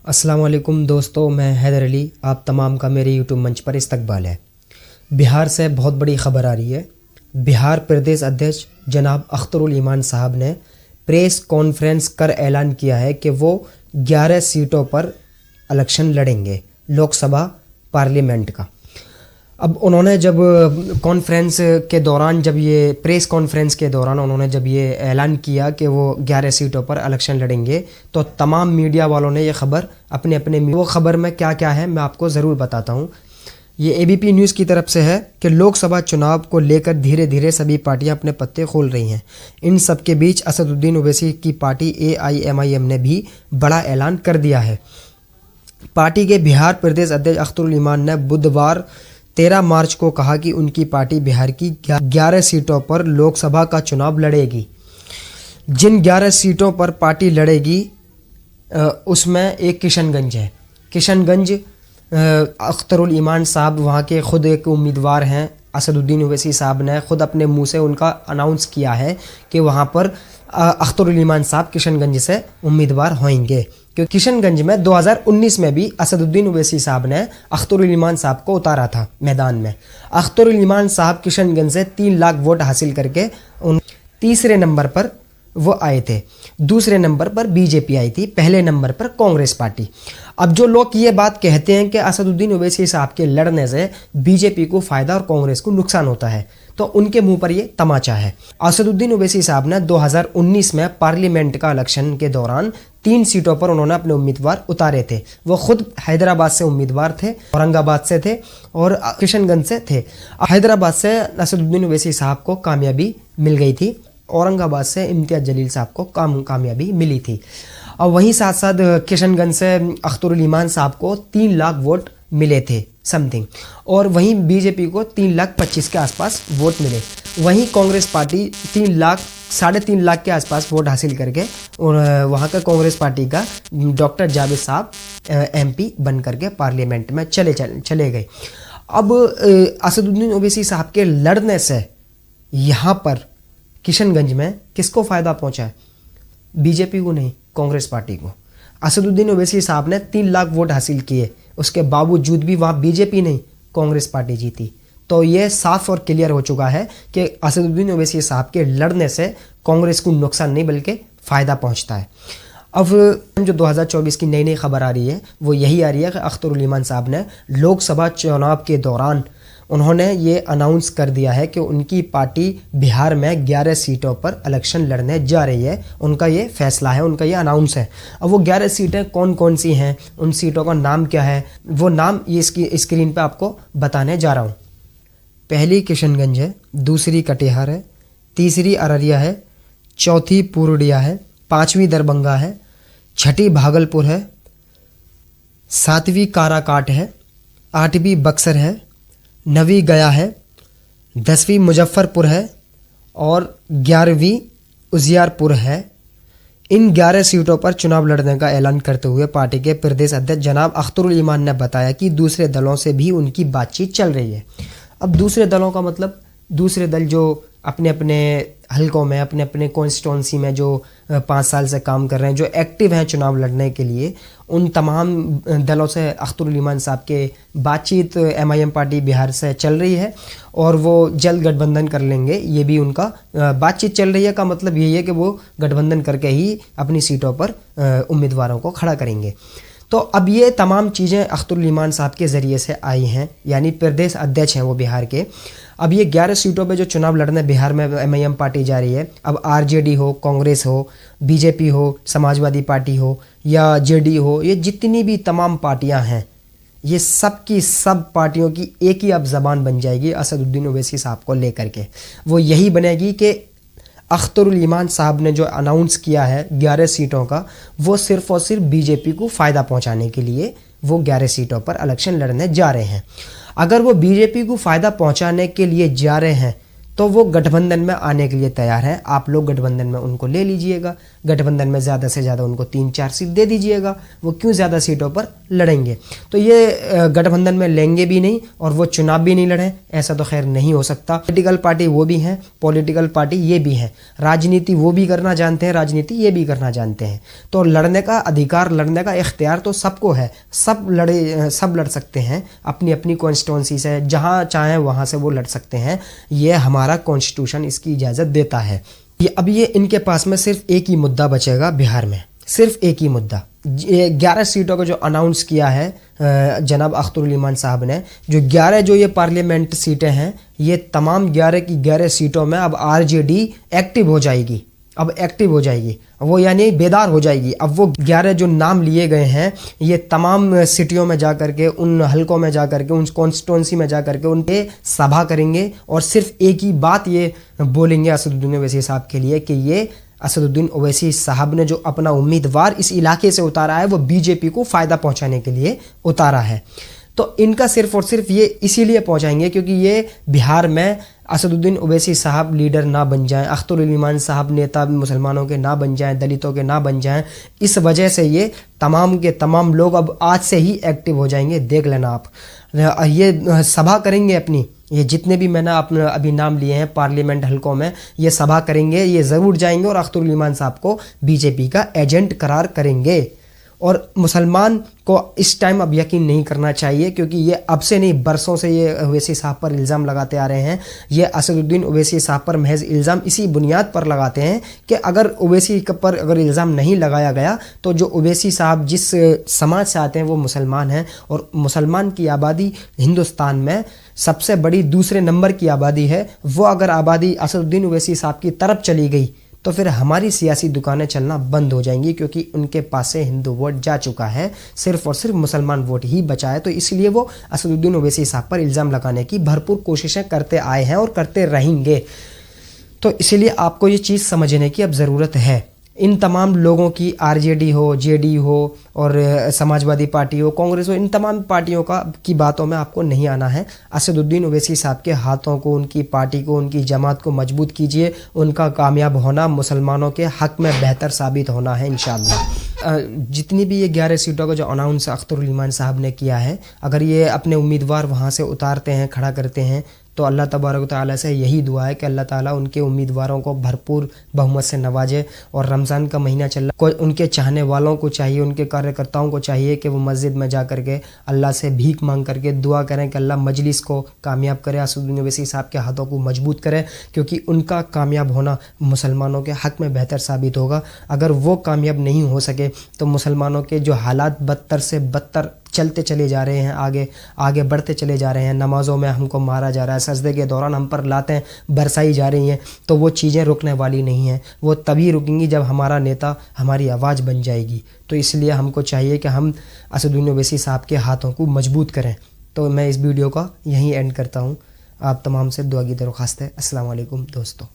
अस्सलाम वालेकुम दोस्तों, मैं हैदर अली। आप तमाम का मेरे यूट्यूब मंच पर इस्तकबाल है। बिहार से बहुत बड़ी खबर आ रही है। बिहार प्रदेश अध्यक्ष जनाब अख्तरुल ईमान साहब ने प्रेस कॉन्फ्रेंस कर ऐलान किया है कि वो 11 सीटों पर इलेक्शन लड़ेंगे, लोकसभा पार्लियामेंट का। अब उन्होंने जब कॉन्फ्रेंस के दौरान, जब ये प्रेस कॉन्फ्रेंस के दौरान उन्होंने जब ये ऐलान किया कि वो 11 सीटों पर इलेक्शन लड़ेंगे, तो तमाम मीडिया वालों ने ये खबर अपने अपने वो खबर में क्या क्या है मैं आपको ज़रूर बताता हूँ। ये एबीपी न्यूज़ की तरफ से है कि लोकसभा चुनाव को लेकर धीरे धीरे सभी पार्टियां अपने पत्ते खोल रही हैं। इन सब के बीच असदुद्दीन ओवैसी की पार्टी AIMIM ने भी बड़ा ऐलान कर दिया है। पार्टी के बिहार प्रदेश अध्यक्ष अख्तरुल ईमान ने बुधवार 13 मार्च को कहा कि उनकी पार्टी बिहार की 11 सीटों पर लोकसभा का चुनाव लड़ेगी। जिन 11 सीटों पर पार्टी लड़ेगी उसमें एक किशनगंज है। किशनगंज अख्तरुल ईमान साहब वहाँ के खुद एक उम्मीदवार हैं। असदुद्दीन ओवैसी साहब ने खुद अपने मुंह से उनका अनाउंस किया है कि वहाँ पर अख्तरुल ईमान साहब किशनगंज से उम्मीदवार होंगे, क्योंकि किशनगंज में 2019 में भी असदुद्दीन ओवैसी साहब ने अख्तरुल ईमान साहब को उतारा था मैदान में। अख्तरुल ईमान साहब किशनगंज से 3 लाख वोट हासिल करके तीसरे नंबर पर वो आए थे। दूसरे नंबर पर बीजेपी आई थी, पहले नंबर पर कांग्रेस पार्टी। अब जो लोग ये बात कहते हैं कि असदुद्दीन ओवैसी साहब के लड़ने से बीजेपी को फ़ायदा और कांग्रेस को नुकसान होता है, तो उनके मुंह पर ये तमाचा है। असदुद्दीन ओवैसी साहब ने 2019 में पार्लियामेंट का इलेक्शन के दौरान 3 सीटों पर उन्होंने अपने उम्मीदवार उतारे थे। वो खुद हैदराबाद से उम्मीदवार थे, औरंगाबाद से थे और किशनगंज से थे। हैदराबाद से असदुद्दीन ओवैसी साहब को कामयाबी मिल गई थी, औरंगाबाद से इम्तियाज़ जलील साहब को कामयाबी मिली थी। और वहीं साथ साथ किशनगंज से अख्तरुल ईमान साहब को 3 लाख वोट मिले थे समथिंग, और वहीं बीजेपी को 3,25,000 के आसपास वोट मिले। वहीं कांग्रेस पार्टी 3,00,000 लाख के आसपास वोट हासिल करके और वहाँ का कांग्रेस पार्टी का डॉक्टर जावेद साहब MP बन करके पार्लियामेंट में चले गए। अब असदुद्दीन ओवैसी साहब के लड़ने से यहाँ पर किशनगंज में किसको फ़ायदा पहुंचा है? बीजेपी को नहीं, कांग्रेस पार्टी को। असदुद्दीन ओवैसी साहब ने 3 लाख वोट हासिल किए, उसके बावजूद भी वहाँ बीजेपी नहीं, कांग्रेस पार्टी जीती। तो ये साफ और क्लियर हो चुका है कि असदुद्दीन ओवैसी साहब के लड़ने से कांग्रेस को नुकसान नहीं बल्कि फ़ायदा पहुँचता है। अब जो 2024 की नई खबर आ रही है वो यही आ रही है कि अख्तरुल ईमान साहब ने लोकसभा चुनाव के दौरान उन्होंने ये अनाउंस कर दिया है कि उनकी पार्टी बिहार में 11 सीटों पर इलेक्शन लड़ने जा रही है। उनका ये फैसला है, उनका ये अनाउंस है। अब वो 11 सीटें कौन कौन सी हैं, उन सीटों का नाम क्या है, वो नाम ये इसकी स्क्रीन पे आपको बताने जा रहा हूँ। पहली किशनगंज है, दूसरी कटिहार है, तीसरी अररिया है, चौथी पूर्णिया है, 5वीं दरभंगा है, 6ठी भागलपुर है, 7वीं काराकाट है, 8वीं बक्सर है, 9वीं गया है, 10वीं मुजफ्फरपुर है और 11वीं उजियारपुर है। इन 11 सीटों पर चुनाव लड़ने का ऐलान करते हुए पार्टी के प्रदेश अध्यक्ष जनाब अख्तरुल ईमान ने बताया कि दूसरे दलों से भी उनकी बातचीत चल रही है। अब दूसरे दलों का मतलब दूसरे दल जो अपने अपने हलकों में, अपने अपने कॉन्स्टिट्यूंसी में जो 5 साल से काम कर रहे हैं, जो एक्टिव हैं चुनाव लड़ने के लिए, उन तमाम दलों से अख्तरुल ईमान साहब के बातचीत MIM पार्टी बिहार से चल रही है और वो जल्द गठबंधन कर लेंगे। ये भी उनका बातचीत चल रही है का मतलब यही है कि वो गठबंधन करके ही अपनी सीटों पर उम्मीदवारों को खड़ा करेंगे। तो अब ये तमाम चीज़ें अख्तरुल ईमान साहब के ज़रिए से आई हैं, यानी प्रदेश अध्यक्ष हैं वो बिहार के। अब ये 11 सीटों पे जो चुनाव लड़ने बिहार में MIM पार्टी जा रही है। अब RJD हो, कांग्रेस हो, BJP हो, समाजवादी पार्टी हो या JD हो, ये जितनी भी तमाम पार्टियां हैं, ये सब की सब पार्टियों की एक ही अब ज़बान बन जाएगी असदुद्दीन ओवैसी साहब को लेकर के। वो यही बनेगी कि अख्तरुल ईमान साहब ने जो अनाउंस किया है 11 सीटों का, वो सिर्फ़ और सिर्फ BJP को फ़ायदा पहुंचाने के लिए वो 11 सीटों पर इलेक्शन लड़ने जा रहे हैं। अगर वो BJP को फ़ायदा पहुंचाने के लिए जा रहे हैं तो वो गठबंधन में आने के लिए तैयार है। आप लोग गठबंधन में उनको ले लीजिएगा, गठबंधन में ज़्यादा से ज़्यादा उनको 3-4 सीट दे दीजिएगा, वो क्यों ज़्यादा सीटों पर लड़ेंगे। तो ये गठबंधन में लेंगे भी नहीं और वो चुनाव भी नहीं लड़ें, ऐसा तो खैर नहीं हो सकता। पॉलिटिकल पार्टी वो भी हैं, पॉलिटिकल पार्टी ये भी हैं, राजनीति वो भी करना जानते हैं, राजनीति ये भी करना जानते हैं। तो लड़ने का अधिकार, लड़ने का इख्तियार तो सबको है, सब लड़ सकते हैं अपनी अपनी कॉन्स्टिट्यूंसी से, जहाँ चाहें वहाँ से वो लड़ सकते हैं। ये हमारा कॉन्स्टिट्यूशन इसकी इजाज़त देता है। अब ये इनके पास में सिर्फ एक ही मुद्दा बचेगा बिहार में, सिर्फ एक ही मुद्दा। 11 सीटों को जो अनाउंस किया है जनाब अख्तरुल ईमान साहब ने, जो 11 जो ये पार्लियामेंट सीटें हैं, ये तमाम 11 की 11 सीटों में अब आरजेडी एक्टिव हो जाएगी, अब एक्टिव हो जाएगी, वो यानी बेदार हो जाएगी। अब वो 11 जो नाम लिए गए हैं, ये तमाम सिटियों में जा करके, उन हलकों में जा करके, उन कॉन्स्टिट्यूंसी में जा करके उनके सभा करेंगे और सिर्फ एक ही बात ये बोलेंगे असदुद्दीन ओवैसी साहब के लिए कि ये असदुद्दीन ओवैसी साहब ने जो अपना उम्मीदवार इस इलाके से उतारा है वो बीजेपी को फ़ायदा पहुंचाने के लिए उतारा है। तो इनका सिर्फ और सिर्फ ये इसीलिए पहुंचाएंगे क्योंकि ये बिहार में असदुद्दीन ओवैसी साहब लीडर ना बन जाएं, अख्तरुल ईमान साहब नेता मुसलमानों के ना बन जाएं, दलितों के ना बन जाएं। इस वजह से ये तमाम के तमाम लोग अब आज से ही एक्टिव हो जाएंगे। देख लेना आप, ये सभा करेंगे अपनी, ये जितने भी मैंने अपने अभी नाम लिए हैं पार्लियामेंट हलकों में, ये सभा करेंगे, ये ज़रूर जाएंगे और अख्तरुल ईमान साहब को बीजेपी का एजेंट करार करेंगे। और मुसलमान को इस टाइम अब यकीन नहीं करना चाहिए क्योंकि ये अब से नहीं, बरसों से ये ओवैसी साहब पर इल्ज़ाम लगाते आ रहे हैं। ये असदुद्दीन ओवैसी साहब पर महज इल्ज़ाम इसी बुनियाद पर लगाते हैं कि अगर ओवैसी पर अगर इल्ज़ाम नहीं लगाया गया तो जो ओवैसी साहब जिस समाज से आते हैं वो मुसलमान हैं और मुसलमान की आबादी हिंदुस्तान में सबसे बड़ी दूसरे नंबर की आबादी है। वो अगर आबादी असदुद्दीन ओवैसी साहब की तरफ चली गई तो फिर हमारी सियासी दुकानें चलना बंद हो जाएंगी क्योंकि उनके पास से हिंदू वोट जा चुका है, सिर्फ और सिर्फ मुसलमान वोट ही बचा है। तो इसलिए वो असदुद्दीन ओवैसी साहब पर इल्ज़ाम लगाने की भरपूर कोशिशें करते आए हैं और करते रहेंगे। तो इसीलिए आपको ये चीज़ समझने की अब ज़रूरत है। इन तमाम लोगों की आरजेडी हो, जेडी हो और समाजवादी पार्टी हो, कांग्रेस हो, इन तमाम पार्टियों की बातों में आपको नहीं आना है। असदुद्दीन ओवैसी साहब के हाथों को, उनकी पार्टी को, उनकी जमात को मजबूत कीजिए। उनका कामयाब होना मुसलमानों के हक़ में बेहतर साबित होना है इंशाअल्लाह। जितनी भी ये 11 सीटों का जो अनाउंस अख्तरुल ईमान साहब ने किया है, अगर ये अपने उम्मीदवार वहाँ से उतारते हैं, खड़ा करते हैं, तो अल्लाह तबारक ताला से यही दुआ है कि अल्लाह ताला उनके उम्मीदवारों को भरपूर बहुमत से नवाजे। और रमज़ान का महीना चल रहा है, उनके चाहने वालों को चाहिए, उनके कार्यकर्ताओं को चाहिए कि वो मस्जिद में जा करके अल्लाह से भीख मांग करके दुआ करें कि अल्लाह मजलिस को कामयाब करे, असदुद्दीन ओवैसी साहब के हाथों को मजबूत करे, क्योंकि उनका कामयाब होना मुसलमानों के हक़ में बेहतर साबित होगा। अगर वो कामयाब नहीं हो सके तो मुसलमानों के जो हालात बदतर से बदतर चलते चले जा रहे हैं, आगे बढ़ते चले जा रहे हैं, नमाज़ों में हमको मारा जा रहा है, सजदे के दौरान हम पर लातें बरसाई जा रही हैं, तो वो चीज़ें रुकने वाली नहीं हैं। वो तभी रुकेंगी जब हमारा नेता हमारी आवाज़ बन जाएगी। तो इसलिए हमको चाहिए कि हम असदुद्दीन ओवैसी साहब के हाथों को मजबूत करें। तो मैं इस वीडियो का यहीं एंड करता हूँ। आप तमाम से दुआ की दरख्वास्त है। अस्सलाम वालेकुम दोस्तों।